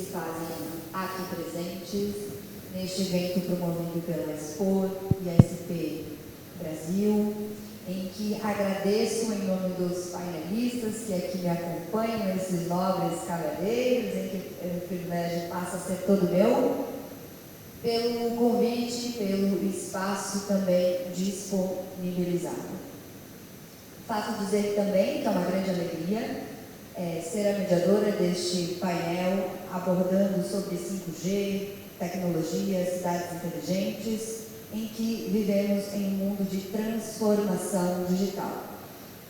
se fazem aqui presentes, neste evento promovido pela Expor e a SP Brasil, em que agradeço em nome dos painelistas que aqui me acompanham, esses nobres cavalheiros, em que o privilégio passa a ser todo meu, pelo convite, pelo espaço também disponibilizado. Faço dizer também que é uma grande alegria ser a mediadora deste painel abordando sobre 5G, tecnologia, cidades inteligentes, em que vivemos em um mundo de transformação digital.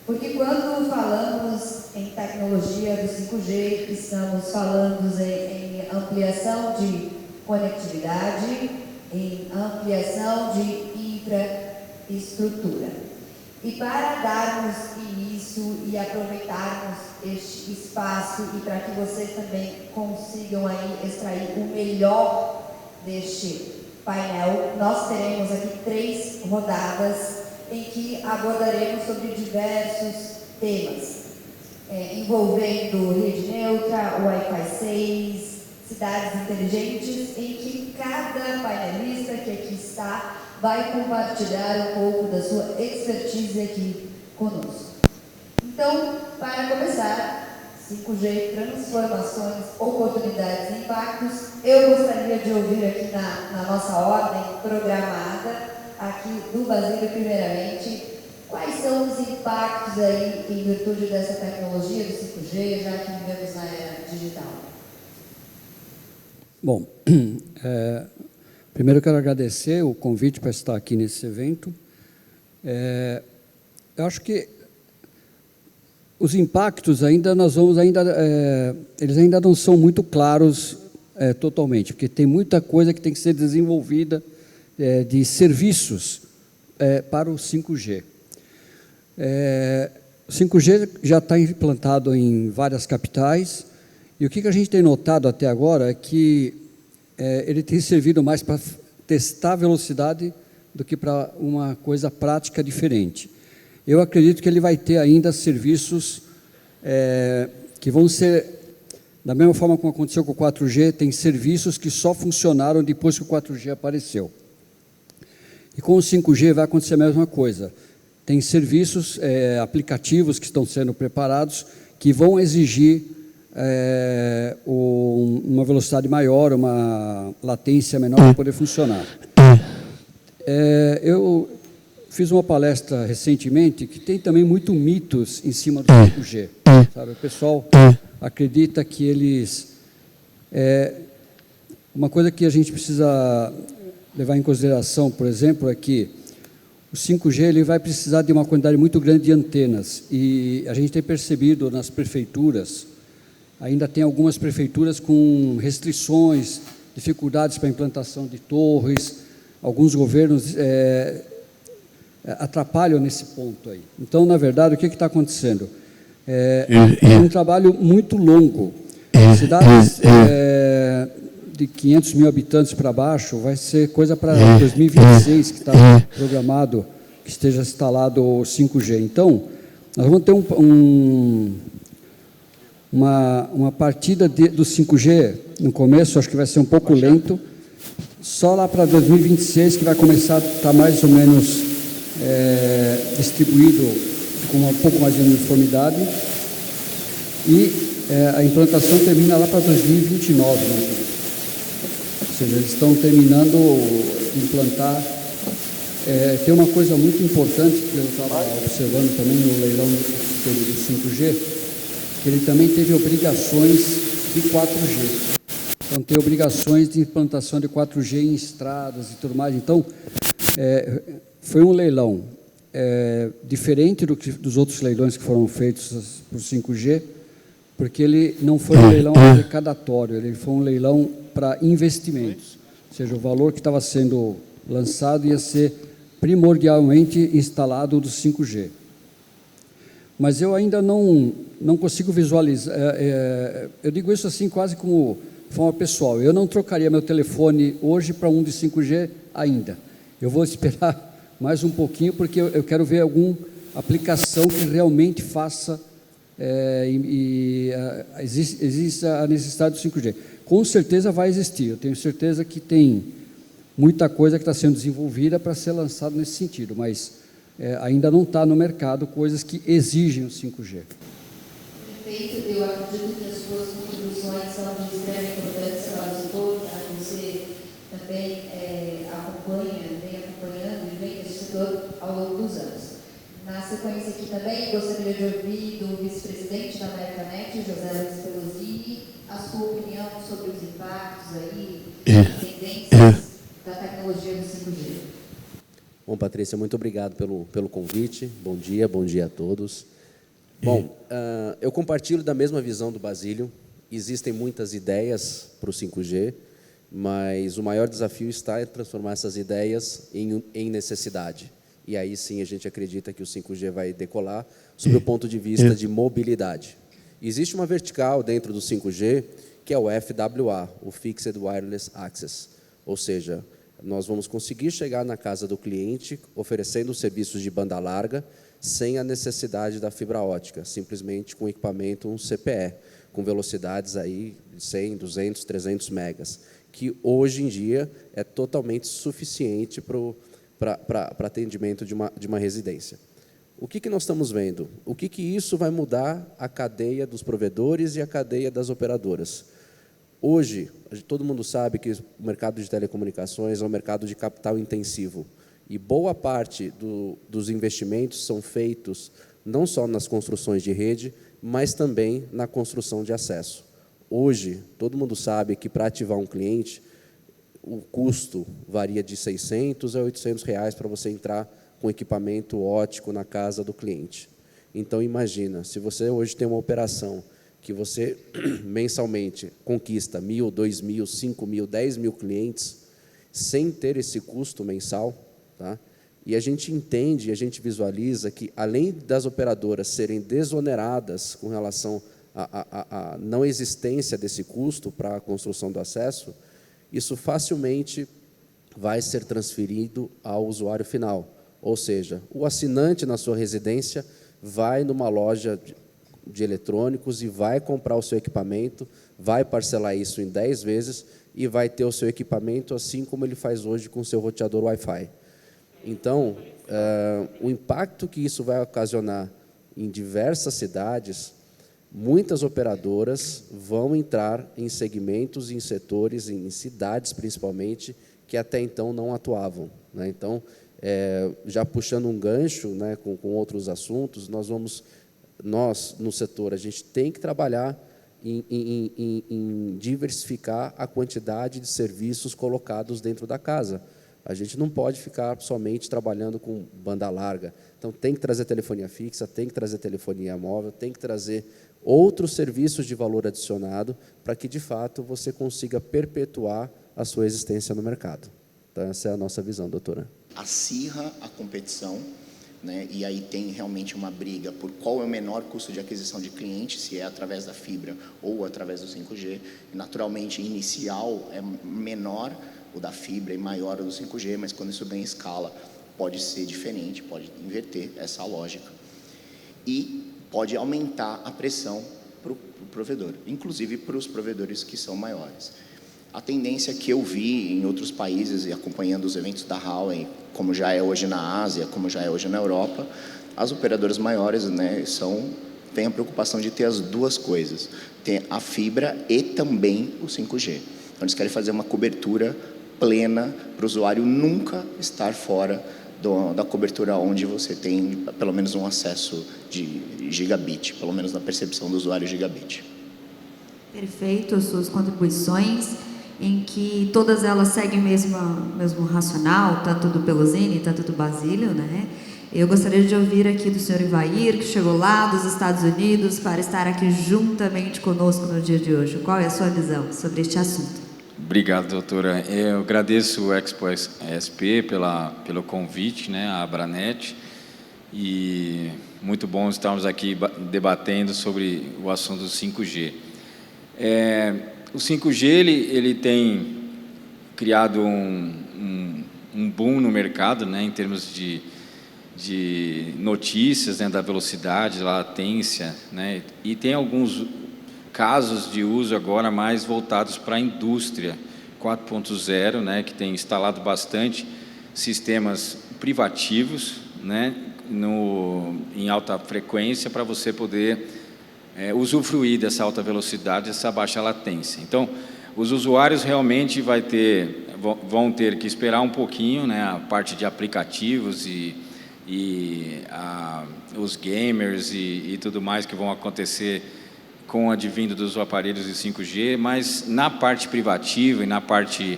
Porque quando falamos em tecnologia do 5G, estamos falando em ampliação de conectividade, em ampliação de infraestrutura. E para darmos início e aproveitarmos este espaço e para que vocês também consigam aí extrair o melhor deste painel, nós teremos aqui 3 rodadas em que abordaremos sobre diversos temas, envolvendo rede neutra, Wi-Fi 6, cidades inteligentes, em que cada painelista que aqui está vai compartilhar um pouco da sua expertise aqui conosco. Então, para começar, 5G, transformações, oportunidades e impactos, eu gostaria de ouvir aqui na nossa ordem programada, aqui do Basílio, primeiramente, quais são os impactos aí em virtude dessa tecnologia do 5G, já que vivemos na era digital? Bom, primeiro eu quero agradecer o convite para estar aqui nesse evento. Eu acho que os impactos eles ainda não são muito claros totalmente, porque tem muita coisa que tem que ser desenvolvida de serviços para o 5G. O 5G já está implantado em várias capitais, e o que a gente tem notado até agora é que ele tem servido mais para testar a velocidade do que para uma coisa prática diferente. Eu acredito que ele vai ter ainda serviços que vão ser, da mesma forma como aconteceu com o 4G, tem serviços que só funcionaram depois que o 4G apareceu. E com o 5G vai acontecer a mesma coisa. Tem serviços, aplicativos que estão sendo preparados, que vão exigir uma velocidade maior, uma latência menor para poder funcionar. Eu fiz uma palestra recentemente que tem também muito mitos em cima do 5G. Sabe? O pessoal acredita que eles... uma coisa que a gente precisa levar em consideração, por exemplo, é que o 5G ele vai precisar de uma quantidade muito grande de antenas. E a gente tem percebido nas prefeituras, ainda tem algumas prefeituras com restrições, dificuldades para a implantação de torres, alguns governos atrapalham nesse ponto aí. Então, na verdade, o que está acontecendo? É um trabalho muito longo. Cidades de 500 mil habitantes para baixo vai ser coisa para 2026, que está programado que esteja instalado o 5G. Então, nós vamos ter uma partida do 5G, no começo, acho que vai ser um pouco lento, só lá para 2026 que vai começar a estar mais ou menos distribuído com um pouco mais de uniformidade, e a implantação termina lá para 2029, né? Ou seja, eles estão terminando de implantar. Tem uma coisa muito importante que eu estava observando também no leilão do 5G, que ele também teve obrigações de 4G. Então, tem obrigações de implantação de 4G em estradas e tudo mais. Então, foi um leilão diferente dos outros leilões que foram feitos por 5G, porque ele não foi um leilão arrecadatório, ele foi um leilão para investimentos. Ou seja, o valor que estava sendo lançado ia ser primordialmente instalado do 5G. Mas eu ainda não consigo visualizar, eu digo isso assim quase como forma pessoal, eu não trocaria meu telefone hoje para um de 5G ainda. Eu vou esperar mais um pouquinho, porque eu quero ver alguma aplicação que realmente faça, existe a necessidade do 5G. com certeza vai existir. Eu tenho certeza que tem muita coisa que está sendo desenvolvida para ser lançada nesse sentido, mas ainda não está no mercado coisas que exigem o 5G. Perfeito, eu acredito que as suas contribuições são de extrema importância para o setor, tá? Você também vem acompanhando e vem nesse setor ao longo dos anos. Na sequência aqui também, gostaria de ouvir do vice-presidente da Americanet, José Luiz Pelosini, a sua opinião sobre os impactos aí, tendências da tecnologia do 5G. Bom, Patrícia, muito obrigado pelo convite. Bom dia a todos. Bom, eu compartilho da mesma visão do Basílio. Existem muitas ideias para o 5G, mas o maior desafio está em transformar essas ideias em necessidade. E aí sim a gente acredita que o 5G vai decolar sob o ponto de vista de mobilidade. Existe uma vertical dentro do 5G, que é o FWA, o Fixed Wireless Access, ou seja, nós vamos conseguir chegar na casa do cliente oferecendo serviços de banda larga sem a necessidade da fibra ótica, simplesmente com equipamento, um CPE, com velocidades aí de 100, 200, 300 megas, que hoje em dia é totalmente suficiente para atendimento de uma residência. O que nós estamos vendo? O que isso vai mudar a cadeia dos provedores e a cadeia das operadoras? Hoje, todo mundo sabe que o mercado de telecomunicações é um mercado de capital intensivo e boa parte dos investimentos são feitos não só nas construções de rede, mas também na construção de acesso. Hoje, todo mundo sabe que para ativar um cliente, o custo varia de R$600 a R$800 para você entrar com equipamento óptico na casa do cliente. Então, imagina, se você hoje tem uma operação que você mensalmente conquista 1.000, 2.000, 5.000, 10.000 clientes, sem ter esse custo mensal, tá? E a gente entende, a gente visualiza que, além das operadoras serem desoneradas com relação à não existência desse custo para a construção do acesso, isso facilmente vai ser transferido ao usuário final. Ou seja, o assinante na sua residência vai numa loja de eletrônicos e vai comprar o seu equipamento, vai parcelar isso em 10 vezes e vai ter o seu equipamento assim como ele faz hoje com o seu roteador Wi-Fi. Então, o impacto que isso vai ocasionar em diversas cidades, muitas operadoras vão entrar em segmentos, em setores, em cidades principalmente, que até então não atuavam, né? Então, já puxando um gancho, né, com outros assuntos, nós, no setor, a gente tem que trabalhar em diversificar a quantidade de serviços colocados dentro da casa. A gente não pode ficar somente trabalhando com banda larga. Então, tem que trazer telefonia fixa, tem que trazer telefonia móvel, tem que trazer outros serviços de valor adicionado para que, de fato, você consiga perpetuar a sua existência no mercado. Então, essa é a nossa visão, doutora. Acirra a competição, né? E aí tem realmente uma briga por qual é o menor custo de aquisição de cliente, se é através da fibra ou através do 5G. E, naturalmente, inicial é menor o da fibra e maior o do 5G, mas quando isso ganha escala, pode ser diferente, pode inverter essa lógica. E pode aumentar a pressão para o provedor, inclusive para os provedores que são maiores. A tendência que eu vi em outros países, e acompanhando os eventos da Huawei, como já é hoje na Ásia, como já é hoje na Europa, as operadoras maiores, né, têm a preocupação de ter as duas coisas, tem a fibra e também o 5G. Então, eles querem fazer uma cobertura plena para o usuário nunca estar fora da cobertura onde você tem pelo menos um acesso de gigabit, pelo menos na percepção do usuário gigabit. Perfeito, as suas contribuições, em que todas elas seguem o mesmo racional, tanto do Pelosini, tanto do Basílio, né? Eu gostaria de ouvir aqui do senhor Ivair, que chegou lá dos Estados Unidos para estar aqui juntamente conosco no dia de hoje. Qual é a sua visão sobre este assunto? Obrigado, doutora. Eu agradeço o Expo SP pelo convite, né, à Abranet, e muito bom estarmos aqui debatendo sobre o assunto do 5G. O 5G ele tem criado um boom no mercado, né, em termos de notícias, né, da velocidade, da latência, né, e tem alguns casos de uso agora mais voltados para a indústria 4.0, né, que tem instalado bastante sistemas privativos, né, em alta frequência, para você poder usufruir dessa alta velocidade, essa baixa latência. Então, os usuários realmente vão ter que esperar um pouquinho, né, a parte de aplicativos os gamers e tudo mais que vão acontecer com o advindo dos aparelhos de 5G, mas na parte privativa e na parte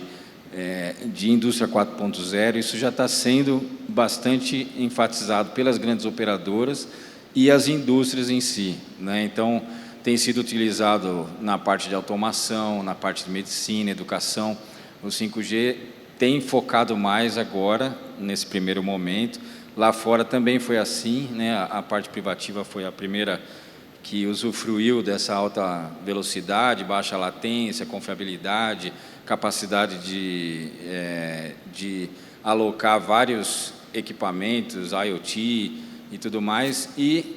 de indústria 4.0, isso já está sendo bastante enfatizado pelas grandes operadoras e as indústrias em si, né? Então, tem sido utilizado na parte de automação, na parte de medicina, educação. O 5G tem focado mais agora, nesse primeiro momento. Lá fora também foi assim, né? A parte privativa foi a primeira que usufruiu dessa alta velocidade, baixa latência, confiabilidade, capacidade de alocar vários equipamentos, IoT e tudo mais, e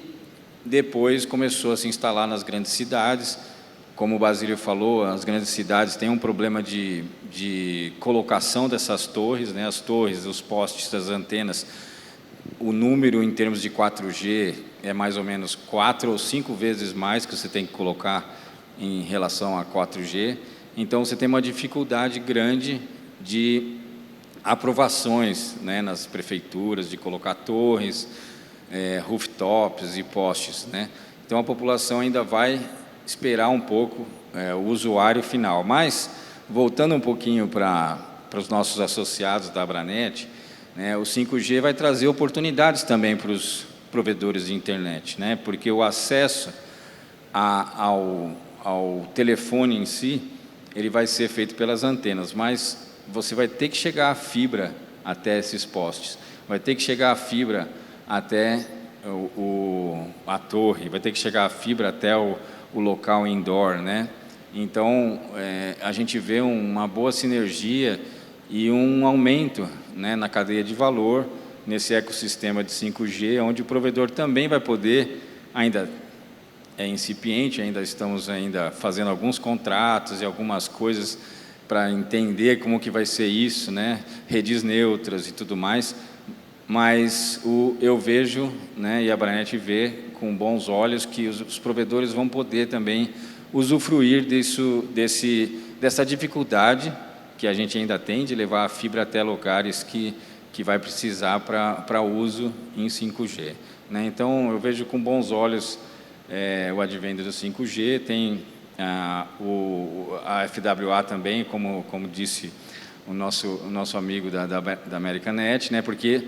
depois começou a se instalar nas grandes cidades. Como o Basílio falou, as grandes cidades têm um problema de colocação dessas torres, né? As torres, os postes, as antenas, o número em termos de 4G é mais ou menos 4 ou 5 vezes mais que você tem que colocar em relação a 4G. Então, você tem uma dificuldade grande de aprovações, né, nas prefeituras, de colocar torres, rooftops e postes, né? Então, a população ainda vai esperar um pouco o usuário final. Mas, voltando um pouquinho para os nossos associados da Abranet, né, o 5G vai trazer oportunidades também para os provedores de internet, né? Porque o acesso ao telefone em si, ele vai ser feito pelas antenas, mas você vai ter que chegar a fibra até esses postes, vai ter que chegar a fibra até a torre, vai ter que chegar a fibra até o local indoor, né? Então, a gente vê uma boa sinergia e um aumento, né, na cadeia de valor, nesse ecossistema de 5G, onde o provedor também vai poder, ainda é incipiente, ainda estamos fazendo alguns contratos e algumas coisas para entender como que vai ser isso, né, redes neutras e tudo mais, mas eu vejo, né, e a Abranet vê com bons olhos que os provedores vão poder também usufruir dessa dificuldade que a gente ainda tem de levar a fibra até lugares que vai precisar para uso em 5G, né? Então, eu vejo com bons olhos o advento do 5G, tem a FWA também, como disse o nosso amigo da Americanet, né? Porque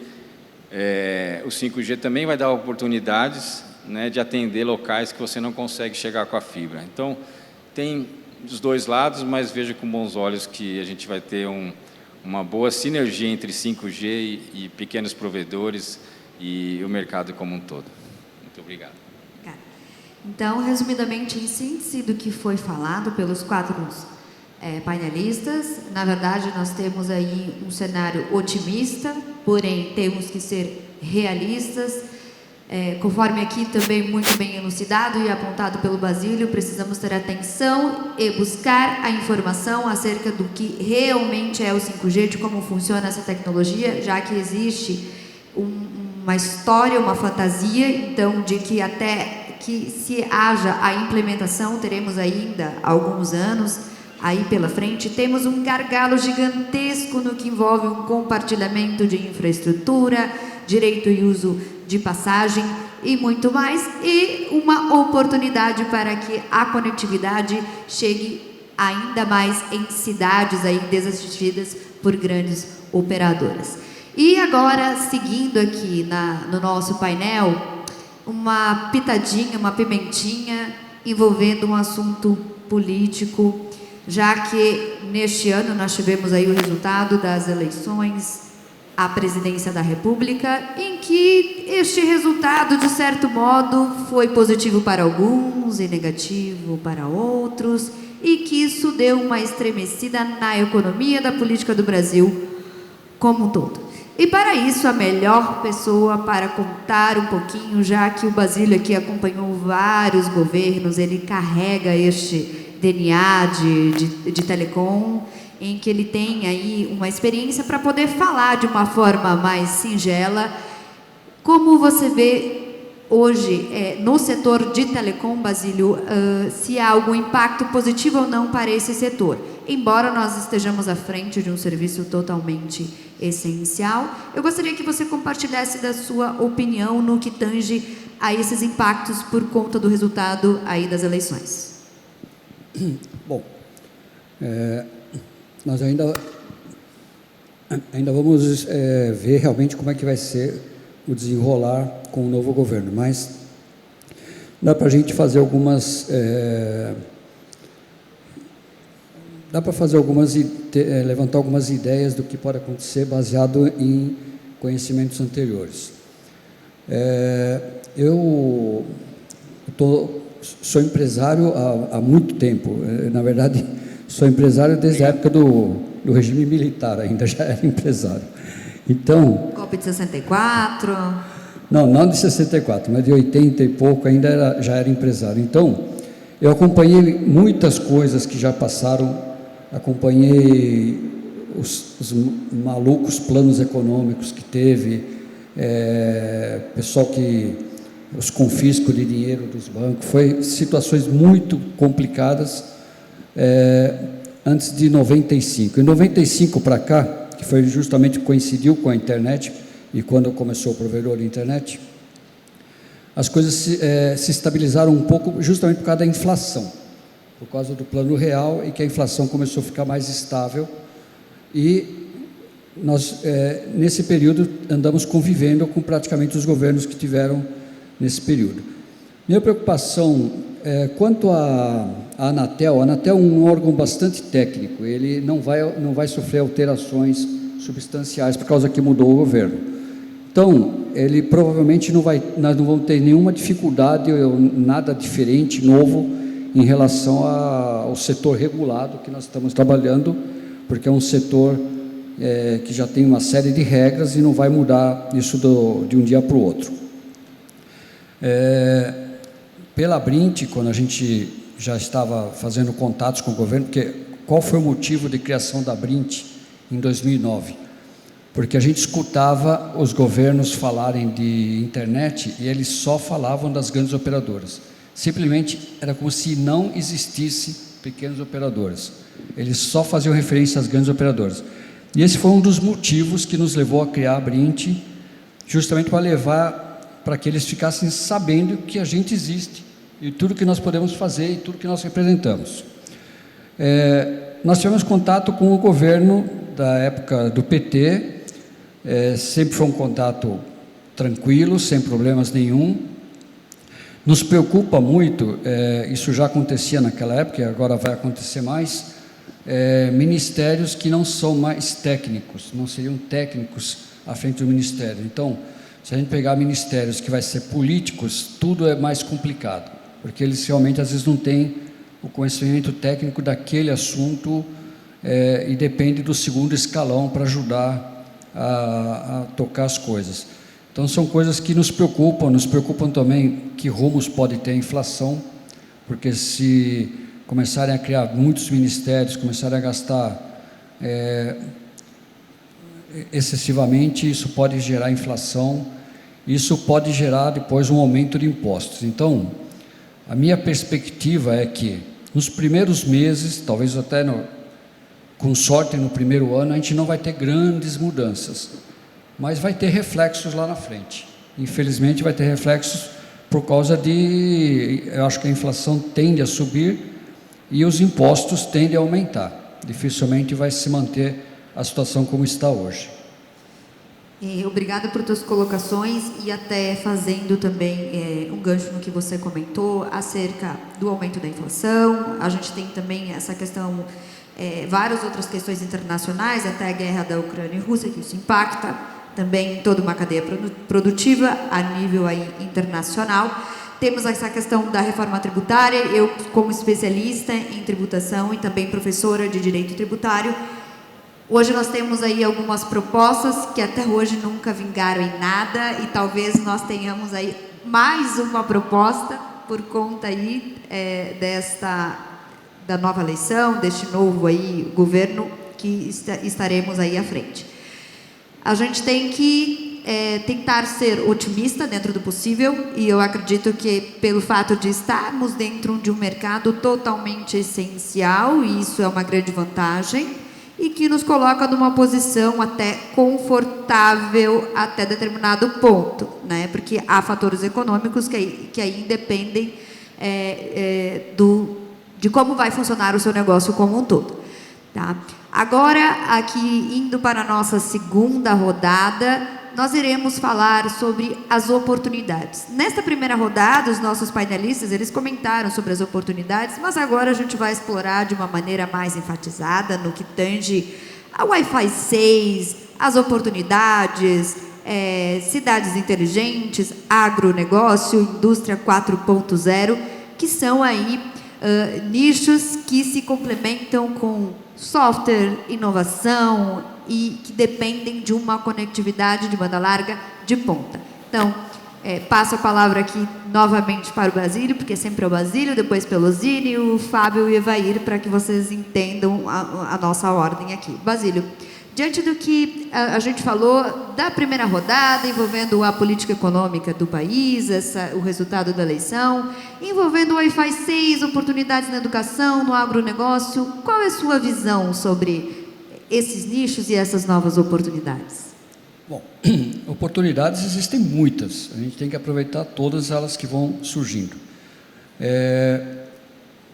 o 5G também vai dar oportunidades, né, de atender locais que você não consegue chegar com a fibra. Então, tem dos dois lados, mas vejo com bons olhos que a gente vai ter uma boa sinergia entre 5G e pequenos provedores e o mercado como um todo. Muito obrigado. Então, resumidamente, em síntese do que foi falado pelos 4 painelistas, na verdade, nós temos aí um cenário otimista, porém, temos que ser realistas. Conforme aqui também muito bem elucidado e apontado pelo Basílio, precisamos ter atenção e buscar a informação acerca do que realmente é o 5G, de como funciona essa tecnologia, já que existe uma história, uma fantasia, então, de que até que se haja a implementação, teremos ainda alguns anos aí pela frente. Temos um gargalo gigantesco no que envolve um compartilhamento de infraestrutura, direito e uso de passagem e muito mais, e uma oportunidade para que a conectividade chegue ainda mais em cidades aí desassistidas por grandes operadoras. E agora, seguindo aqui no nosso painel, uma pitadinha, uma pimentinha envolvendo um assunto político, já que neste ano nós tivemos aí o resultado das eleições à presidência da República, em que este resultado, de certo modo, foi positivo para alguns e negativo para outros, e que isso deu uma estremecida na economia da política do Brasil como um todo. E para isso, a melhor pessoa para contar um pouquinho, já que o Basílio aqui acompanhou vários governos, ele carrega este DNA de telecom, em que ele tem aí uma experiência para poder falar de uma forma mais singela. Como você vê hoje no setor de telecom, Basílio, se há algum impacto positivo ou não para esse setor? Embora nós estejamos à frente de um serviço totalmente essencial, eu gostaria que você compartilhasse da sua opinião no que tange a esses impactos por conta do resultado aí das eleições. Bom, nós ainda vamos ver realmente como é que vai ser o desenrolar com o novo governo, mas dá para a gente fazer levantar algumas ideias do que pode acontecer baseado em conhecimentos anteriores. Eu sou empresário há muito tempo. Na verdade, sou empresário desde a época do regime militar, ainda já era empresário. Então, golpe de 64? Não de 64, mas de 80 e pouco já era empresário. Então, eu acompanhei muitas coisas que já passaram, acompanhei os malucos planos econômicos que teve, os confiscos de dinheiro dos bancos, foi situações muito complicadas antes de 95. Em 95 para cá, que foi justamente coincidiu com a internet, e quando começou o provedor de internet, as coisas se estabilizaram um pouco justamente por causa da inflação, por causa do plano real, e que a inflação começou a ficar mais estável, e nós, nesse período, andamos convivendo com praticamente os governos que tiveram nesse período. Minha preocupação quanto à Anatel. A Anatel é um órgão bastante técnico, ele não vai sofrer alterações substanciais por causa que mudou o governo. Então, ele provavelmente nós não vamos ter nenhuma dificuldade ou nada diferente, novo, em relação ao setor regulado que nós estamos trabalhando, porque é um setor que já tem uma série de regras e não vai mudar isso de um dia para o outro. Pela Brint, quando a gente já estava fazendo contatos com o governo, porque qual foi o motivo de criação da Brint em 2009? Porque a gente escutava os governos falarem de internet e eles só falavam das grandes operadoras. Simplesmente era como se não existisse pequenas operadoras. Eles só faziam referência às grandes operadoras. E esse foi um dos motivos que nos levou a criar a Brint, justamente para que eles ficassem sabendo que a gente existe e tudo que nós podemos fazer e tudo que nós representamos. Nós tivemos contato com o governo da época do PT, sempre foi um contato tranquilo, sem problemas nenhum. Nos preocupa muito, isso já acontecia naquela época e agora vai acontecer mais, ministérios que não são mais técnicos, não seriam técnicos à frente do ministério. Então, se a gente pegar ministérios que vai ser políticos, tudo é mais complicado, porque eles realmente às vezes não têm o conhecimento técnico daquele assunto e depende do segundo escalão para ajudar a tocar as coisas. Então são coisas que nos preocupam também que rumos pode ter a inflação, porque se começarem a criar muitos ministérios, começarem a gastar excessivamente, isso pode gerar inflação, isso pode gerar depois um aumento de impostos. Então, a minha perspectiva é que nos primeiros meses, talvez até com sorte no primeiro ano, a gente não vai ter grandes mudanças, mas vai ter reflexos lá na frente. Infelizmente vai ter reflexos por causa eu acho que a inflação tende a subir e os impostos tendem a aumentar. Dificilmente vai se manter a situação como está hoje. Obrigada por tuas colocações e até fazendo também um gancho no que você comentou acerca do aumento da inflação. A gente tem também essa questão, várias outras questões internacionais, até a guerra da Ucrânia e Rússia, que isso impacta também toda uma cadeia produtiva a nível aí internacional. Temos essa questão da reforma tributária. Eu, como especialista em tributação e também professora de direito tributário, Hoje nós temos aí algumas propostas que até hoje nunca vingaram em nada, e talvez nós tenhamos aí mais uma proposta por conta aí da nova eleição, deste novo aí governo que estaremos aí à frente. A gente tem que tentar ser otimista dentro do possível, e eu acredito que pelo fato de estarmos dentro de um mercado totalmente essencial, e isso é uma grande vantagem, e que nos coloca numa posição até confortável até determinado ponto, né? Porque há fatores econômicos que aí dependem de como vai funcionar o seu negócio como um todo. Tá? Agora, aqui indo para a nossa segunda rodada, nós iremos falar sobre as oportunidades. Nesta primeira rodada, os nossos painelistas, eles comentaram sobre as oportunidades, mas agora a gente vai explorar de uma maneira mais enfatizada no que tange a Wi-Fi 6, as oportunidades, cidades inteligentes, agronegócio, indústria 4.0, que são aí nichos que se complementam com software, inovação e que dependem de uma conectividade de banda larga de ponta. Então, passo a palavra aqui novamente para o Basílio, porque sempre é o Basílio, depois Pelosini, o Fábio e o Evair, para que vocês entendam a nossa ordem aqui. Basílio, diante do que a gente falou da primeira rodada, envolvendo a política econômica do país, o resultado da eleição, envolvendo o Wi-Fi 6, oportunidades na educação, no agronegócio, qual é a sua visão sobre esses nichos e essas novas oportunidades? Bom, oportunidades existem muitas, a gente tem que aproveitar todas elas que vão surgindo.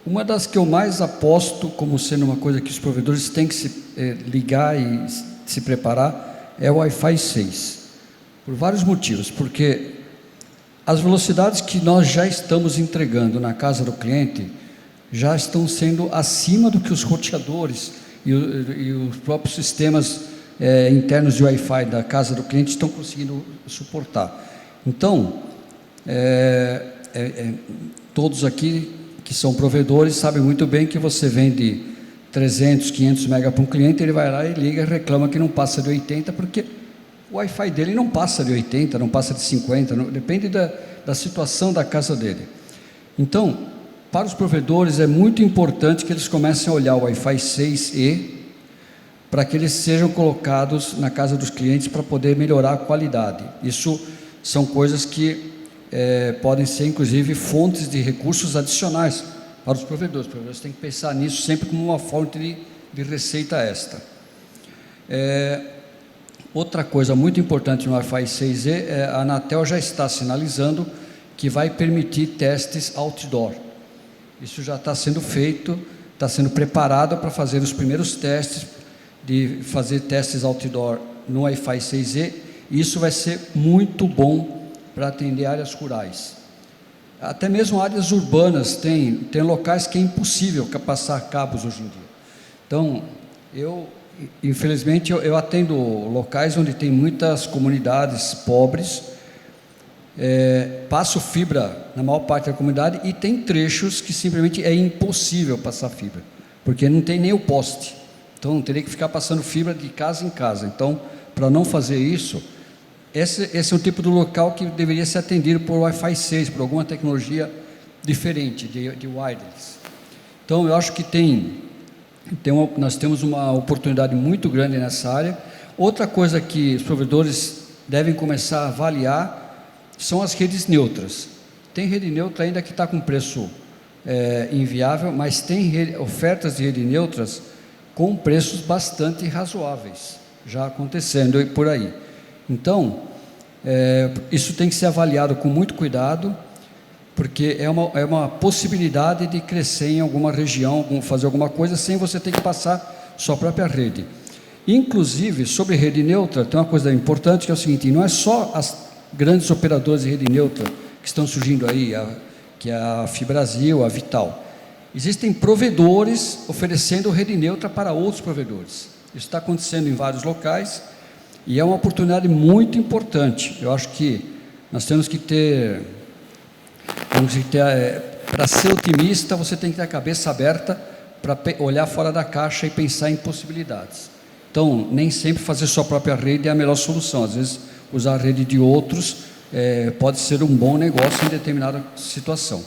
Uma das que eu mais aposto como sendo uma coisa que os provedores têm que se ligar e se preparar é o Wi-Fi 6, por vários motivos, porque as velocidades que nós já estamos entregando na casa do cliente já estão sendo acima do que os roteadores e os próprios sistemas internos de Wi-Fi da casa do cliente estão conseguindo suportar. Então, todos aqui que são provedores sabem muito bem que você vende 300, 500 mega para um cliente, ele vai lá e liga e reclama que não passa de 80, porque o Wi-Fi dele não passa de 80, não passa de 50, depende da situação da casa dele. Então, para os provedores é muito importante que eles comecem a olhar o Wi-Fi 6E para que eles sejam colocados na casa dos clientes para poder melhorar a qualidade. Isso são coisas que podem ser, inclusive, fontes de recursos adicionais para os provedores. Os provedores têm que pensar nisso sempre como uma fonte de receita extra. Outra coisa muito importante no Wi-Fi 6E, a Anatel já está sinalizando que vai permitir testes outdoor. Isso já está sendo feito, está sendo preparado para fazer os primeiros testes, de fazer testes outdoor no Wi-Fi 6E, e isso vai ser muito bom para atender áreas rurais. Até mesmo áreas urbanas, tem locais que é impossível passar cabos hoje em dia. Então, infelizmente, eu atendo locais onde tem muitas comunidades pobres, passo fibra na maior parte da comunidade, e tem trechos que simplesmente é impossível passar fibra, porque não tem nem o poste. Então, teria que ficar passando fibra de casa em casa. Então, para não fazer isso, esse é um tipo de local que deveria ser atendido por Wi-Fi 6, por alguma tecnologia diferente de wireless. Então, eu acho que nós temos uma oportunidade muito grande nessa área. Outra coisa que os provedores devem começar a avaliar são as redes neutras. Tem rede neutra ainda que está com preço inviável, mas tem ofertas de rede neutras com preços bastante razoáveis, já acontecendo por aí. Então, isso tem que ser avaliado com muito cuidado, porque é uma possibilidade de crescer em alguma região, fazer alguma coisa, sem você ter que passar sua própria rede. Inclusive, sobre rede neutra, tem uma coisa importante que é o seguinte: não é só as grandes operadoras de rede neutra que estão surgindo aí, que é a Fibrasil, a Vital. Existem provedores oferecendo rede neutra para outros provedores. Isso está acontecendo em vários locais e é uma oportunidade muito importante. Eu acho que nós temos que ter, para ser otimista, você tem que ter a cabeça aberta para olhar fora da caixa e pensar em possibilidades. Então, nem sempre fazer sua própria rede é a melhor solução. Às vezes, usar a rede de outros pode ser um bom negócio em determinada situação.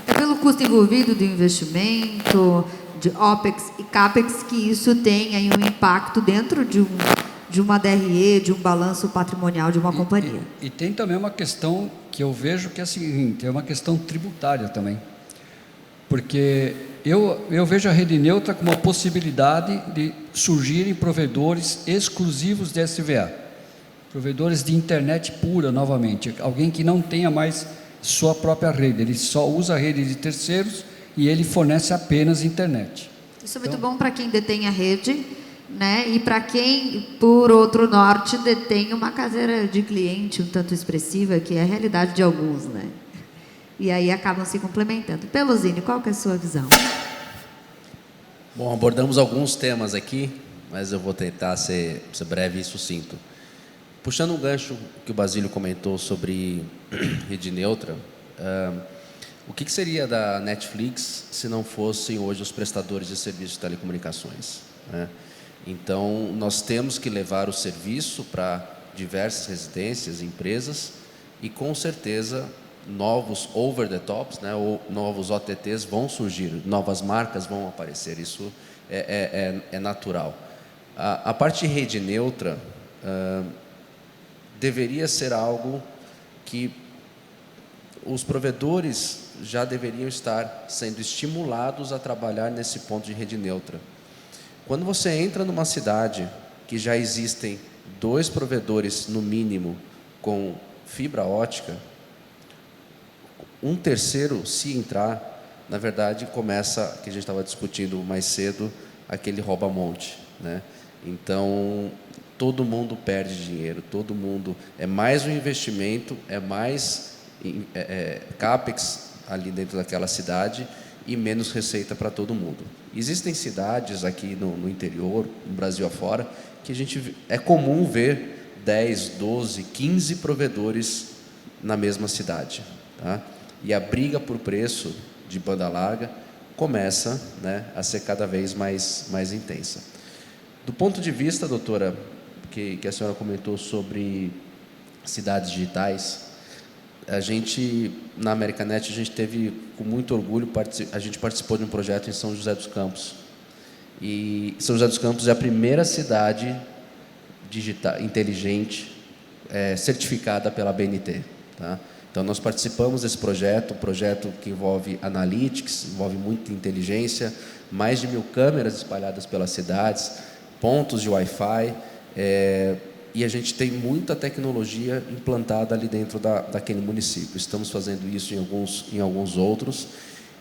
É pelo custo envolvido do investimento, de OPEX e CAPEX, que isso tem aí um impacto dentro de uma DRE, de um balanço patrimonial de uma companhia. E tem também uma questão que eu vejo que é a seguinte, é uma questão tributária também. Porque eu vejo a rede neutra como uma possibilidade de surgirem provedores exclusivos de SVA. Provedores de internet pura, novamente. Alguém que não tenha mais sua própria rede. Ele só usa a rede de terceiros e ele fornece apenas internet. Isso é muito bom para quem detém a rede, né? E para quem, por outro norte, detém uma carteira de cliente um tanto expressiva, que é a realidade de alguns, né? E aí acabam se complementando. Pelosini, qual que é a sua visão? Bom, abordamos alguns temas aqui, mas eu vou tentar ser breve e sucinto. Puxando um gancho que o Basílio comentou sobre rede neutra, o que seria da Netflix se não fossem hoje os prestadores de serviços de telecomunicações, né? Então, nós temos que levar o serviço para diversas residências, empresas, e com certeza novos over-the-tops, né, ou novos OTTs vão surgir, novas marcas vão aparecer, isso é natural. A parte de rede neutra deveria ser algo que os provedores já deveriam estar sendo estimulados a trabalhar nesse ponto de rede neutra. Quando você entra numa cidade que já existem 2 provedores, no mínimo, com fibra ótica, um terceiro, se entrar, na verdade, começa, que a gente estava discutindo mais cedo, aquele rouba-monte, né? Então, todo mundo perde dinheiro, todo mundo... É mais um investimento, é mais CAPEX ali dentro daquela cidade e menos receita para todo mundo. Existem cidades aqui no interior, no Brasil afora, que é comum ver 10, 12, 15 provedores na mesma cidade, tá? E a briga por preço de banda larga começa, né, a ser cada vez mais intensa. Do ponto de vista, doutora, que a senhora comentou sobre cidades digitais, a gente, na Americanet, a gente teve, com muito orgulho, a gente participou de um projeto em São José dos Campos. E São José dos Campos é a primeira cidade digital, inteligente, certificada pela BNT, tá? Então, nós participamos desse projeto, um projeto que envolve analytics, envolve muita inteligência, mais de 1000 câmeras espalhadas pelas cidades, pontos de Wi-Fi, e a gente tem muita tecnologia implantada ali dentro daquele município. Estamos fazendo isso em alguns outros,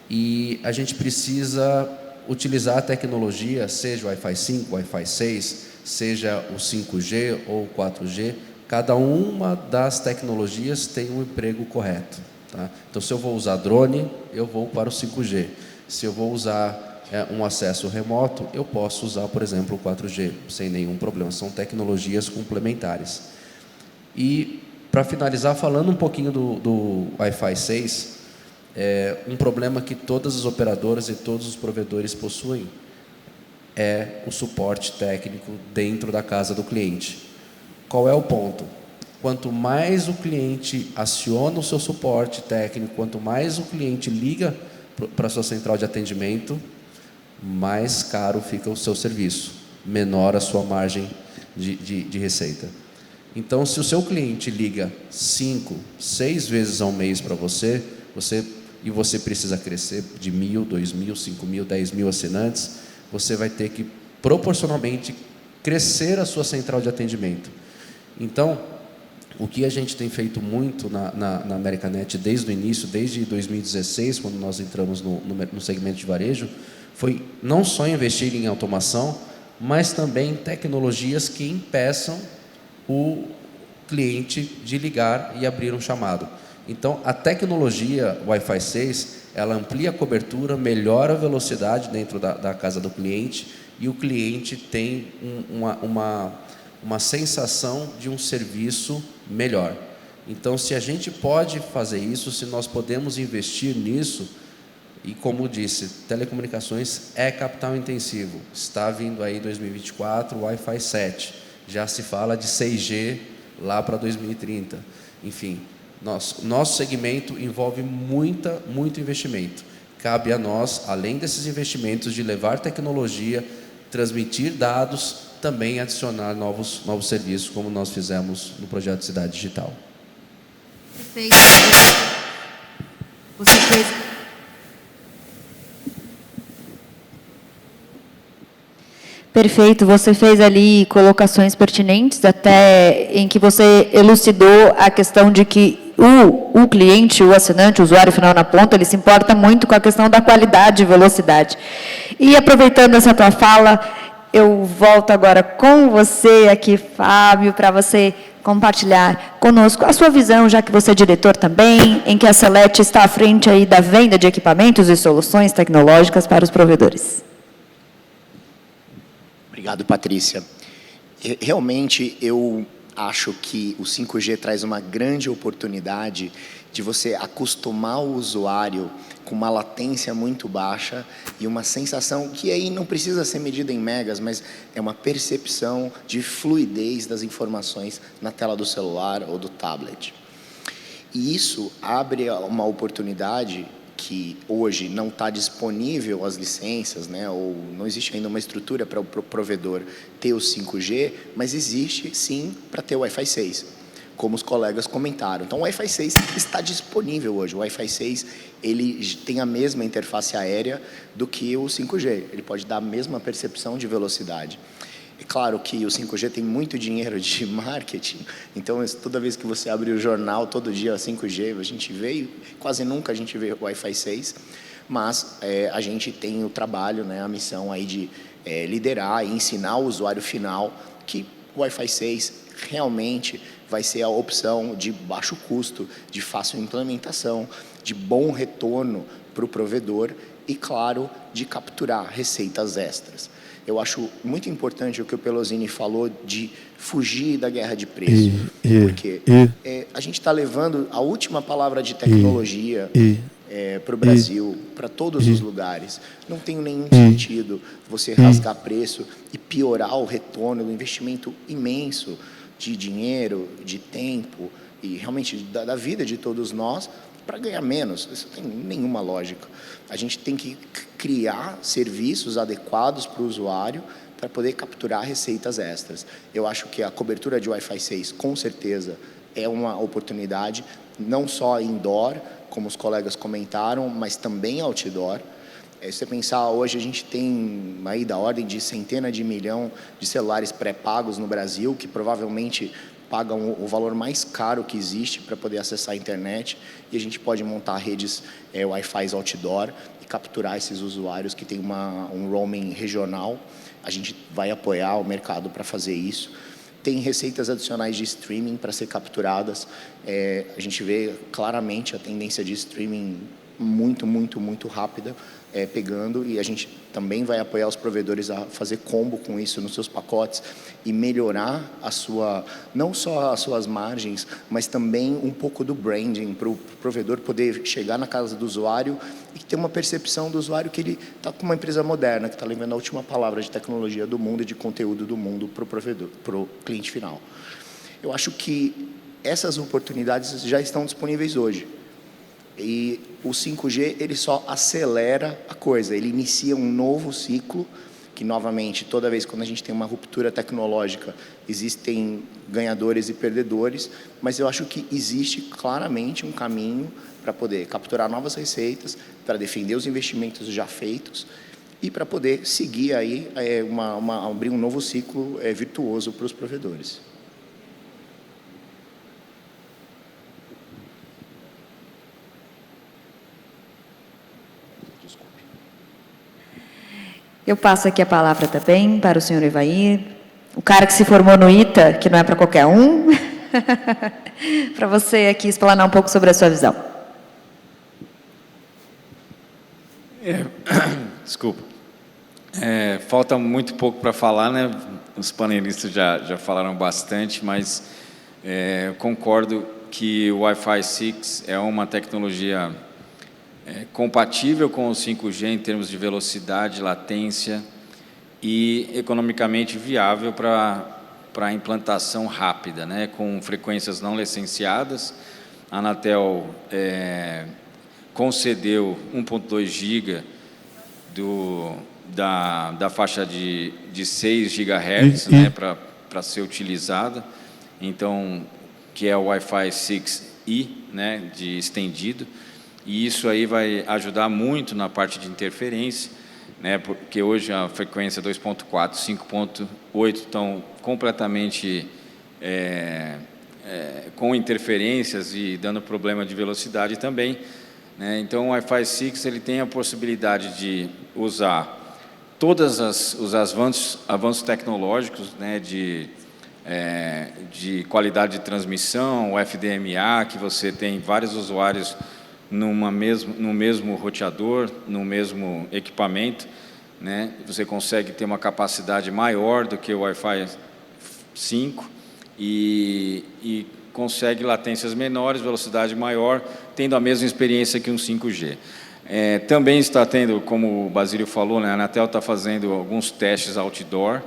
e a gente precisa utilizar a tecnologia, seja o Wi-Fi 5, Wi-Fi 6, seja o 5G ou o 4G, cada uma das tecnologias tem um emprego correto, tá? Então, se eu vou usar drone, eu vou para o 5G. Se eu vou usar um acesso remoto, eu posso usar, por exemplo, o 4G, sem nenhum problema. São tecnologias complementares. E, para finalizar, falando um pouquinho do Wi-Fi 6, um problema que todas as operadoras e todos os provedores possuem é o suporte técnico dentro da casa do cliente. Qual é o ponto? Quanto mais o cliente aciona o seu suporte técnico, quanto mais o cliente liga para a sua central de atendimento, mais caro fica o seu serviço, menor a sua margem de receita. Então, se o seu cliente liga 5, 6 vezes ao mês para você precisa crescer de 1.000, 2.000, 5.000, 10.000 assinantes, você vai ter que proporcionalmente crescer a sua central de atendimento. Então, o que a gente tem feito muito na Americanet desde o início, desde 2016, quando nós entramos no segmento de varejo, foi não só investir em automação, mas também em tecnologias que impeçam o cliente de ligar e abrir um chamado. Então, a tecnologia Wi-Fi 6, ela amplia a cobertura, melhora a velocidade dentro da casa do cliente, e o cliente tem uma sensação de um serviço melhor. Então, se a gente pode fazer isso, se nós podemos investir nisso, E como disse, telecomunicações é capital intensivo. Está vindo aí 2024 o Wi-Fi 7. Já se fala de 6G lá para 2030. Enfim, nosso segmento envolve muito investimento. Cabe a nós, além desses investimentos, de levar tecnologia, transmitir dados, também adicionar novos serviços, como nós fizemos no projeto Cidade Digital. Perfeito. Você fez... Perfeito, você fez ali colocações pertinentes, até em que você elucidou a questão de que o cliente, o assinante, o usuário final na ponta, ele se importa muito com a questão da qualidade e velocidade. E aproveitando essa tua fala, eu volto agora com você aqui, Fábio, para você compartilhar conosco a sua visão, já que você é diretor também, em que a Celete está à frente aí da venda de equipamentos e soluções tecnológicas para os provedores. Obrigado, Patrícia. Realmente, eu acho que o 5G traz uma grande oportunidade de você acostumar o usuário com uma latência muito baixa e uma sensação que aí não precisa ser medida em megas, mas é uma percepção de fluidez das informações na tela do celular ou do tablet. E isso abre uma oportunidade que hoje não está disponível as licenças, né, ou não existe ainda uma estrutura para o provedor ter o 5G, mas existe sim para ter o Wi-Fi 6, como os colegas comentaram. Então o Wi-Fi 6 está disponível hoje. O Wi-Fi 6 ele tem a mesma interface aérea do que o 5G, ele pode dar a mesma percepção de velocidade. É claro que o 5G tem muito dinheiro de marketing, então toda vez que você abre o jornal, todo dia 5G, a gente vê, e quase nunca a gente vê o Wi-Fi 6, mas a gente tem o trabalho, né, a missão aí de liderar e ensinar o usuário final que o Wi-Fi 6 realmente vai ser a opção de baixo custo, de fácil implementação, de bom retorno para o provedor e, claro, de capturar receitas extras. Eu acho muito importante o que o Pelosini falou de fugir da guerra de preço, porque a gente está levando a última palavra de tecnologia para o Brasil, para todos os lugares. Não tem nenhum sentido você rasgar preço e piorar o retorno do investimento imenso de dinheiro, de tempo e realmente da vida de todos nós para ganhar menos. Isso não tem nenhuma lógica. A gente tem que criar serviços adequados para o usuário para poder capturar receitas extras. Eu acho que a cobertura de Wi-Fi 6, com certeza, é uma oportunidade, não só indoor, como os colegas comentaram, mas também outdoor. Se você pensar, hoje a gente tem aí da ordem de centenas de milhões de celulares pré-pagos no Brasil, que provavelmente pagam o valor mais caro que existe para poder acessar a internet, e a gente pode montar redes Wi-Fi outdoor e capturar esses usuários que têm um roaming regional. A gente vai apoiar o mercado para fazer isso. Tem receitas adicionais de streaming para ser capturadas. A gente vê claramente a tendência de streaming muito rápida, pegando, e a gente também vai apoiar os provedores a fazer combo com isso nos seus pacotes e melhorar não só as suas margens, mas também um pouco do branding, para o provedor poder chegar na casa do usuário e ter uma percepção do usuário que ele está com uma empresa moderna, que está levando a última palavra de tecnologia do mundo e de conteúdo do mundo para o provedor, para o cliente final. Eu acho que essas oportunidades já estão disponíveis hoje. E o 5G, ele só acelera a coisa, ele inicia um novo ciclo, que novamente, toda vez quando a gente tem uma ruptura tecnológica, existem ganhadores e perdedores, mas eu acho que existe claramente um caminho para poder capturar novas receitas, para defender os investimentos já feitos e para poder seguir aí, abrir um novo ciclo virtuoso para os provedores. Eu passo aqui a palavra também para o senhor Evair, o cara que se formou no ITA, que não é para qualquer um, para você aqui explanar um pouco sobre a sua visão. Desculpa. Falta muito pouco para falar, né? Os panelistas já falaram bastante, mas concordo que o Wi-Fi 6 é uma tecnologia compatível com o 5G em termos de velocidade, latência e economicamente viável para a implantação rápida, né, com frequências não licenciadas. A Anatel concedeu 1.2 GB da faixa de 6 GHz, né, para ser utilizada, então, que é o Wi-Fi 6E, né, de estendido, e isso aí vai ajudar muito na parte de interferência, né, porque hoje a frequência 2.4, 5.8 estão completamente com interferências e dando problema de velocidade também, né? Então o Wi-Fi 6 ele tem a possibilidade de usar todos os avanços tecnológicos, né, de qualidade de transmissão, o FDMA, que você tem vários usuários no mesmo roteador, no mesmo equipamento, né? Você consegue ter uma capacidade maior do que o Wi-Fi 5 e consegue latências menores, velocidade maior, tendo a mesma experiência que um 5G. Também está tendo, como o Basílio falou, né, a Anatel está fazendo alguns testes outdoor.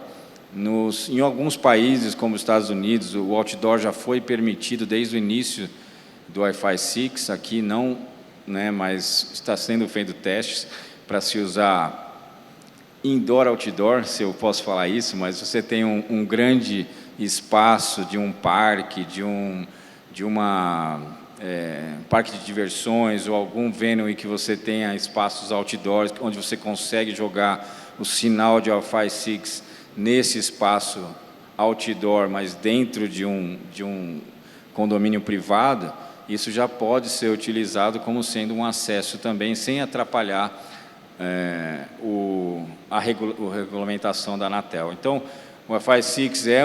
Em alguns países, como os Estados Unidos, o outdoor já foi permitido desde o início do Wi-Fi 6, aqui não, né, mas está sendo feito testes para se usar indoor-outdoor, se eu posso falar isso, mas você tem um grande espaço de um parque, de uma parque de diversões ou algum venue que você tenha espaços outdoors, onde você consegue jogar o sinal de Wi-Fi 6 nesse espaço outdoor, mas dentro de um condomínio privado, isso já pode ser utilizado como sendo um acesso também, sem atrapalhar a regulamentação da Anatel. Então, o Wi-Fi 6 é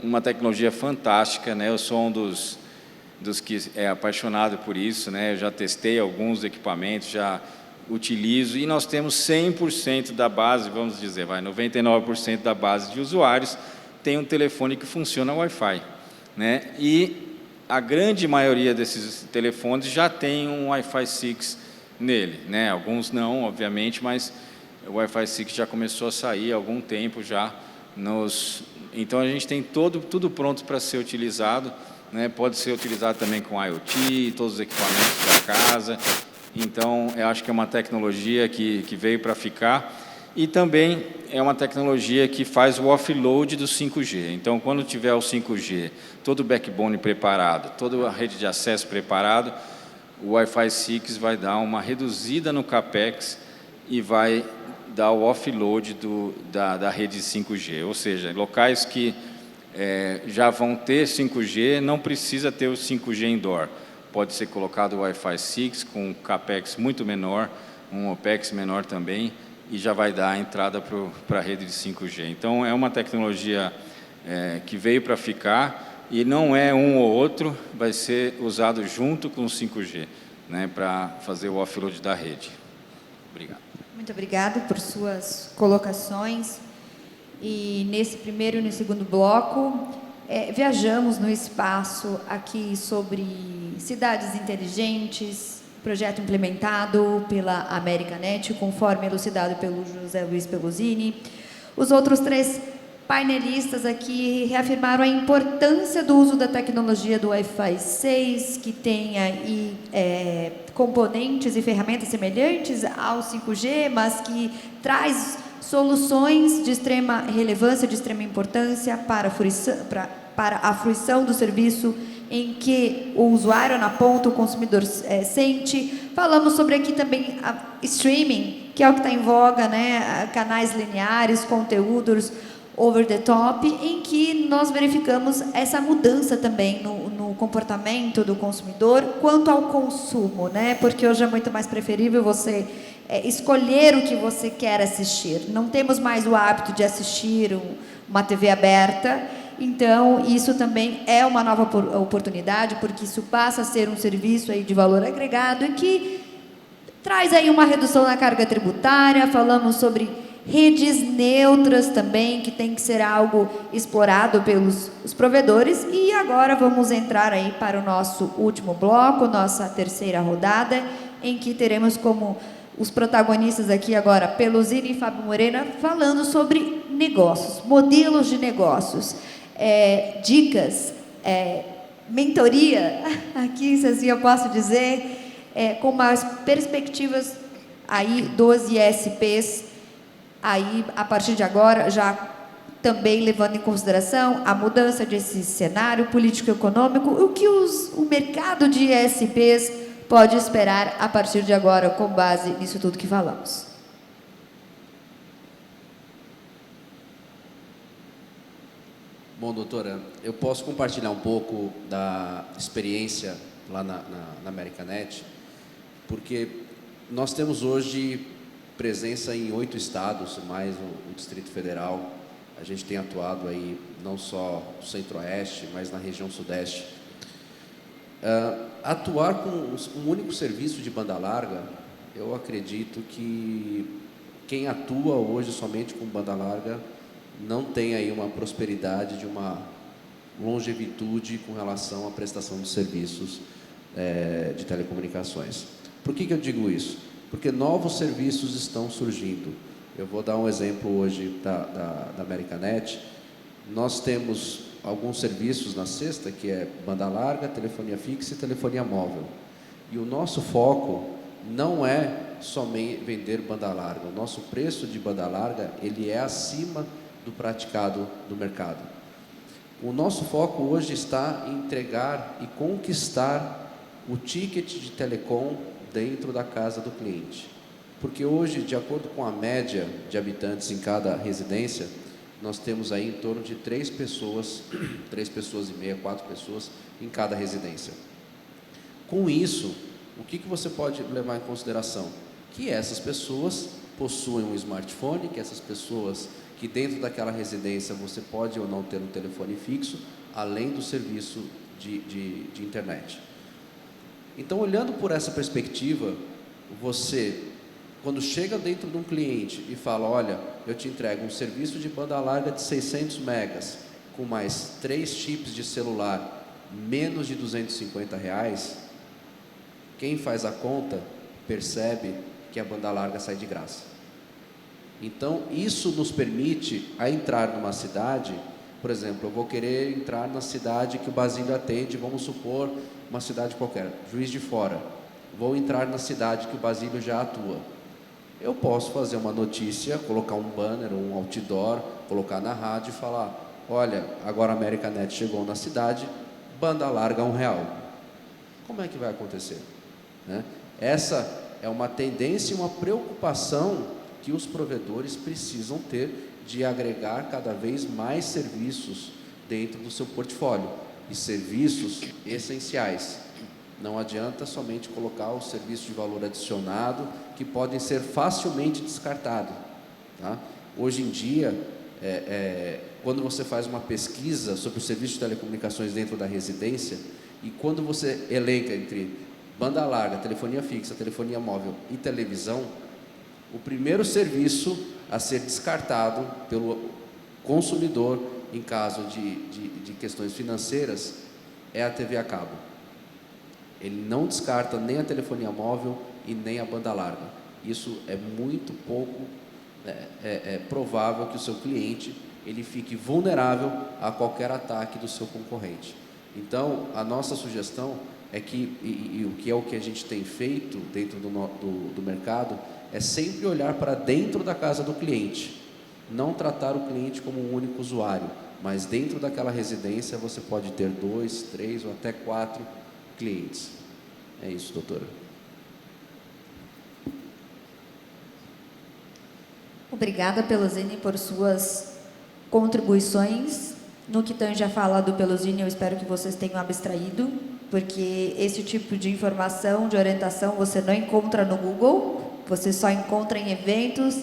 uma tecnologia fantástica, né? Eu sou um dos que é apaixonado por isso, né? Eu já testei alguns equipamentos, já utilizo, e nós temos 100% da base, vamos dizer, 99% da base de usuários tem um telefone que funciona Wi-Fi, né? E a grande maioria desses telefones já tem um Wi-Fi 6 nele, né? Alguns não, obviamente, mas o Wi-Fi 6 já começou a sair há algum tempo já. Então a gente tem tudo pronto para ser utilizado, né? Pode ser utilizado também com IoT, todos os equipamentos da casa. Então eu acho que é uma tecnologia que veio para ficar, e também é uma tecnologia que faz o offload do 5G. Então, quando tiver o 5G, todo o backbone preparado, toda a rede de acesso preparado, o Wi-Fi 6 vai dar uma reduzida no CAPEX e vai dar o offload da rede 5G. Ou seja, locais que já vão ter 5G, não precisa ter o 5G indoor. Pode ser colocado o Wi-Fi 6 com um CAPEX muito menor, um OPEX menor também, e já vai dar a entrada para a rede de 5G. Então, é uma tecnologia que veio para ficar, e não é um ou outro, vai ser usado junto com o 5G, né, para fazer o offload da rede. Obrigado. Muito obrigado por suas colocações. E nesse primeiro e no segundo bloco, viajamos no espaço aqui sobre cidades inteligentes, projeto implementado pela Americanet, conforme elucidado pelo José Luiz Pelosini. Os outros três painelistas aqui reafirmaram a importância do uso da tecnologia do Wi-Fi 6, que tem aí componentes e ferramentas semelhantes ao 5G, mas que traz soluções de extrema relevância, de extrema importância para a fruição do serviço em que o usuário na ponta, o consumidor sente. Falamos sobre aqui também a streaming, que é o que está em voga, né? Canais lineares, conteúdos over the top, em que nós verificamos essa mudança também no comportamento do consumidor quanto ao consumo, né? Porque hoje é muito mais preferível você escolher o que você quer assistir. Não temos mais o hábito de assistir uma TV aberta. Então, isso também é uma nova oportunidade, porque isso passa a ser um serviço aí de valor agregado e que traz aí uma redução na carga tributária. Falamos sobre redes neutras também, que tem que ser algo explorado pelos os provedores. E agora vamos entrar aí para o nosso último bloco, nossa terceira rodada, em que teremos como os protagonistas aqui agora, Pelusini e Fábio Morena, falando sobre negócios, modelos de negócios, dicas, mentoria, aqui se assim eu posso dizer, com as perspectivas aí dos ISPs, aí a partir de agora já também levando em consideração a mudança desse cenário político-econômico, o que o mercado de ISPs pode esperar a partir de agora, com base nisso tudo que falamos. Bom, doutora, eu posso compartilhar um pouco da experiência lá na Americanet, porque nós temos hoje presença em 8 estados, mais o Distrito Federal. A gente tem atuado aí não só no Centro-Oeste, mas na região Sudeste. Atuar com um único serviço de banda larga, eu acredito que quem atua hoje somente com banda larga não tem aí uma prosperidade de uma longevitude com relação à prestação de serviços de telecomunicações. Por que eu digo isso? Porque novos serviços estão surgindo. Eu vou dar um exemplo hoje da Americanet. Nós temos alguns serviços na sexta, que é banda larga, telefonia fixa e telefonia móvel. E o nosso foco não é somente vender banda larga. O nosso preço de banda larga, ele é acima do praticado do mercado. O nosso foco hoje está em entregar e conquistar o ticket de telecom dentro da casa do cliente. Porque hoje, de acordo com a média de habitantes em cada residência, nós temos aí em torno de 3 pessoas e meia, 4 pessoas em cada residência. Com isso, o que você pode levar em consideração? Que essas pessoas possuem um smartphone, que essas pessoas que dentro daquela residência você pode ou não ter um telefone fixo, além do serviço de internet. Então, olhando por essa perspectiva, você, quando chega dentro de um cliente e fala, olha, eu te entrego um serviço de banda larga de 600 megas, com mais 3 chips de celular, menos de R$250, quem faz a conta percebe que a banda larga sai de graça. Então, isso nos permite a entrar numa cidade, por exemplo, eu vou querer entrar na cidade que o Basílio atende, vamos supor, uma cidade qualquer, Juiz de Fora. Vou entrar na cidade que o Basílio já atua. Eu posso fazer uma notícia, colocar um banner, um outdoor, colocar na rádio e falar, olha, agora a Americanet chegou na cidade, banda larga R$1. Como é que vai acontecer? Essa é uma tendência e uma preocupação que os provedores precisam ter de agregar cada vez mais serviços dentro do seu portfólio, e serviços essenciais. Não adianta somente colocar o serviço de valor adicionado, que podem ser facilmente descartados. Tá? Hoje em dia, quando você faz uma pesquisa sobre o serviço de telecomunicações dentro da residência, e quando você elenca entre banda larga, telefonia fixa, telefonia móvel e televisão, o primeiro serviço a ser descartado pelo consumidor em caso de questões financeiras é a TV a cabo. Ele não descarta nem a telefonia móvel e nem a banda larga. Isso é muito pouco provável que o seu cliente ele fique vulnerável a qualquer ataque do seu concorrente. Então, a nossa sugestão é que, e o que a gente tem feito dentro do mercado, é sempre olhar para dentro da casa do cliente, não tratar o cliente como um único usuário, mas dentro daquela residência você pode ter 2, 3 ou até 4 clientes. É isso, doutora. Obrigada, Pelusini, por suas contribuições. No que tange a fala do Pelusini, eu espero que vocês tenham abstraído, porque esse tipo de informação, de orientação, você não encontra no Google, você só encontra em eventos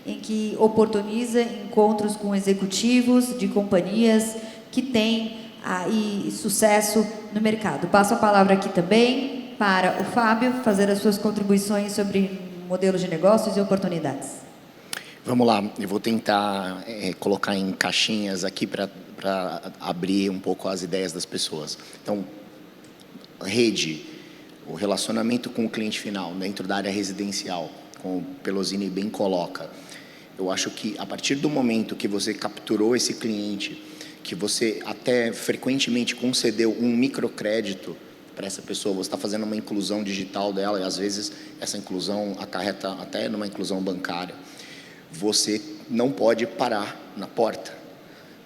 em que oportuniza encontros com executivos de companhias que têm aí sucesso no mercado. Passo a palavra aqui também para o Fábio fazer as suas contribuições sobre modelos de negócios e oportunidades. Vamos lá, eu vou tentar colocar em caixinhas aqui para abrir um pouco as ideias das pessoas. Então, rede, o relacionamento com o cliente final, dentro da área residencial, como o Pelosini bem coloca. Eu acho que a partir do momento que você capturou esse cliente, que você até frequentemente concedeu um microcrédito para essa pessoa, você está fazendo uma inclusão digital dela, e às vezes essa inclusão acarreta até numa inclusão bancária, você não pode parar na porta.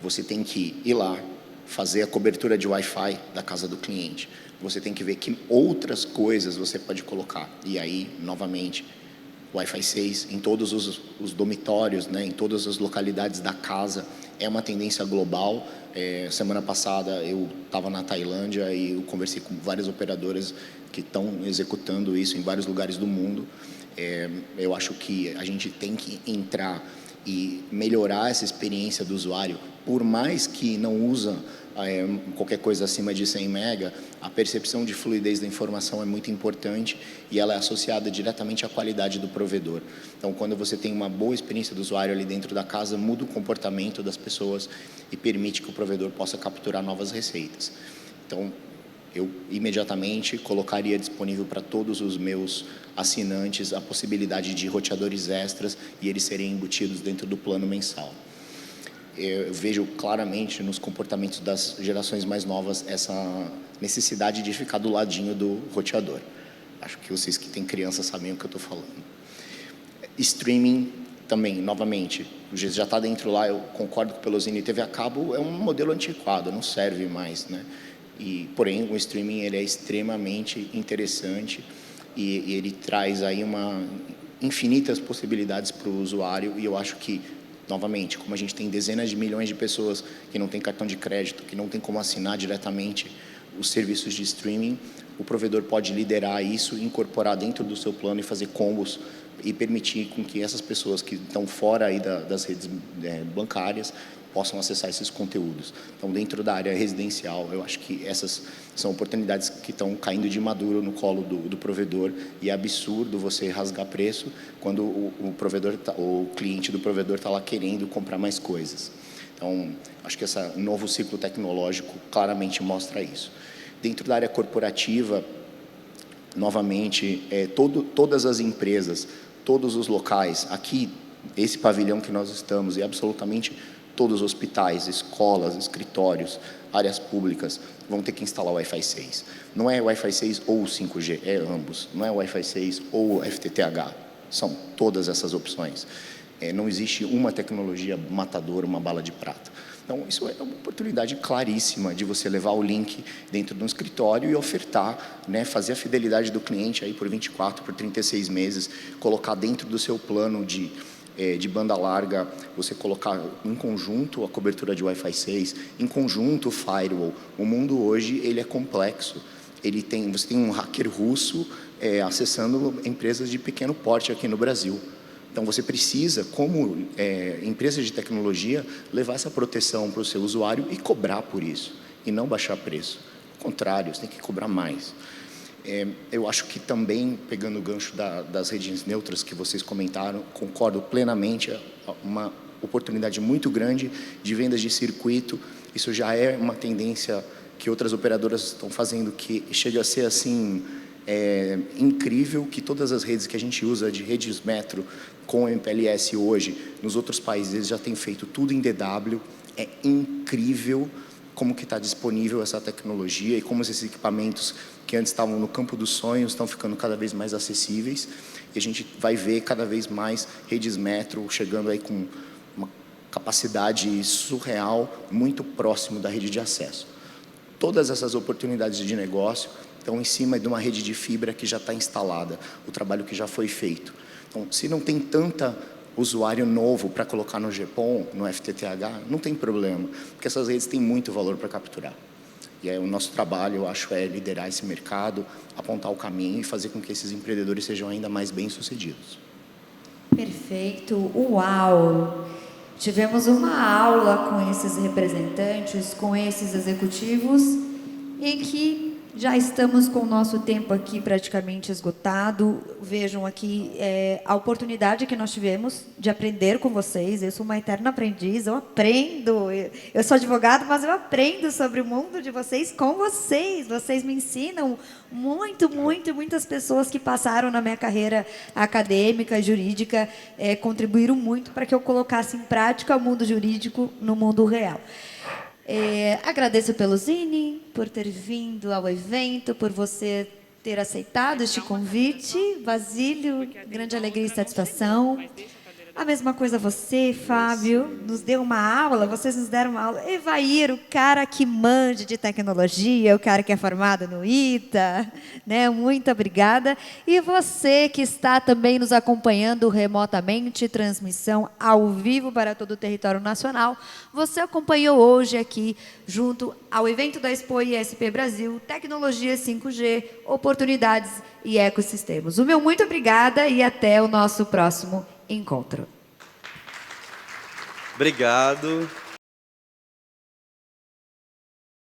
Você tem que ir lá, fazer a cobertura de Wi-Fi da casa do cliente. Você tem que ver que outras coisas você pode colocar. E aí, novamente, Wi-Fi 6 em todos os dormitórios, né, em todas as localidades da casa. É uma tendência global. Semana passada eu estava na Tailândia e eu conversei com várias operadoras que estão executando isso em vários lugares do mundo. Eu acho que a gente tem que entrar e melhorar essa experiência do usuário. Por mais que não usa qualquer coisa acima de 100 mega, a percepção de fluidez da informação é muito importante e ela é associada diretamente à qualidade do provedor. Então, quando você tem uma boa experiência do usuário ali dentro da casa, muda o comportamento das pessoas e permite que o provedor possa capturar novas receitas. Então, eu imediatamente colocaria disponível para todos os meus assinantes a possibilidade de roteadores extras e eles serem embutidos dentro do plano mensal. Eu vejo claramente nos comportamentos das gerações mais novas essa necessidade de ficar do ladinho do roteador. Acho que vocês que têm criança sabem o que eu estou falando. Streaming também, novamente, já está dentro lá, eu concordo com o Pelosini, TV a cabo é um modelo antiquado, não serve mais, né? Porém, o streaming ele é extremamente interessante e ele traz aí infinitas possibilidades para o usuário, e eu acho que, novamente, como a gente tem dezenas de milhões de pessoas que não têm cartão de crédito, que não tem como assinar diretamente os serviços de streaming, o provedor pode liderar isso, incorporar dentro do seu plano e fazer combos e permitir com que essas pessoas que estão fora aí das redes bancárias possam acessar esses conteúdos. Então, dentro da área residencial, eu acho que essas são oportunidades que estão caindo de maduro no colo do provedor, e é absurdo você rasgar preço quando o cliente do provedor está lá querendo comprar mais coisas. Então, acho que esse novo ciclo tecnológico claramente mostra isso. Dentro da área corporativa, novamente, todas as empresas, todos os locais, aqui, esse pavilhão que nós estamos, e absolutamente todos os hospitais, escolas, escritórios, áreas públicas vão ter que instalar o Wi-Fi 6. Não é Wi-Fi 6 ou 5G, é ambos. Não é Wi-Fi 6 ou FTTH, são todas essas opções. Não existe uma tecnologia matadora, uma bala de prata. Então, isso é uma oportunidade claríssima de você levar o link dentro de um escritório e ofertar, né, fazer a fidelidade do cliente aí por 24, por 36 meses, colocar dentro do seu plano de banda larga, você colocar em conjunto a cobertura de Wi-Fi 6, em conjunto o firewall. O mundo hoje ele é complexo. Você tem um hacker russo acessando empresas de pequeno porte aqui no Brasil. Então, você precisa, como empresa de tecnologia, levar essa proteção para o seu usuário e cobrar por isso, e não baixar preço. Ao contrário, você tem que cobrar mais. Eu acho que também, pegando o gancho das redes neutras que vocês comentaram, concordo plenamente, uma oportunidade muito grande de vendas de circuito. Isso já é uma tendência que outras operadoras estão fazendo, que chega a ser assim incrível, que todas as redes que a gente usa de redes metro com MPLS hoje, nos outros países eles já têm feito tudo em DW. É incrível como que está disponível essa tecnologia e como esses equipamentos que antes estavam no campo dos sonhos estão ficando cada vez mais acessíveis, e a gente vai ver cada vez mais redes metro chegando aí com uma capacidade surreal, muito próximo da rede de acesso. Todas essas oportunidades de negócio estão em cima de uma rede de fibra que já está instalada, o trabalho que já foi feito. Então, se não tem tanta usuário novo para colocar no GPON, no FTTH, não tem problema, porque essas redes têm muito valor para capturar. E aí o nosso trabalho, eu acho, é liderar esse mercado, apontar o caminho e fazer com que esses empreendedores sejam ainda mais bem-sucedidos. Perfeito. Uau! Tivemos uma aula com esses representantes, com esses executivos, e que Já estamos com o nosso tempo aqui praticamente esgotado. Vejam aqui a oportunidade que nós tivemos de aprender com vocês. Eu sou uma eterna aprendiz, eu aprendo. Eu sou advogado, mas eu aprendo sobre o mundo de vocês com vocês. Vocês me ensinam muitas pessoas que passaram na minha carreira acadêmica, jurídica, contribuíram muito para que eu colocasse em prática o mundo jurídico no mundo real. Agradeço pelo Zine, por ter vindo ao evento, por você ter aceitado este convite. Basílio, grande alegria e satisfação. A mesma coisa você, Fábio, nos deu uma aula, vocês nos deram uma aula. Evair, o cara que manja de tecnologia, o cara que é formado no ITA, né? Muito obrigada. E você que está também nos acompanhando remotamente, transmissão ao vivo para todo o território nacional. Você acompanhou hoje aqui, junto ao evento da Expo ISP Brasil, Tecnologia 5G, Oportunidades e Ecossistemas. O meu muito obrigada e até o nosso próximo encontro. Obrigado.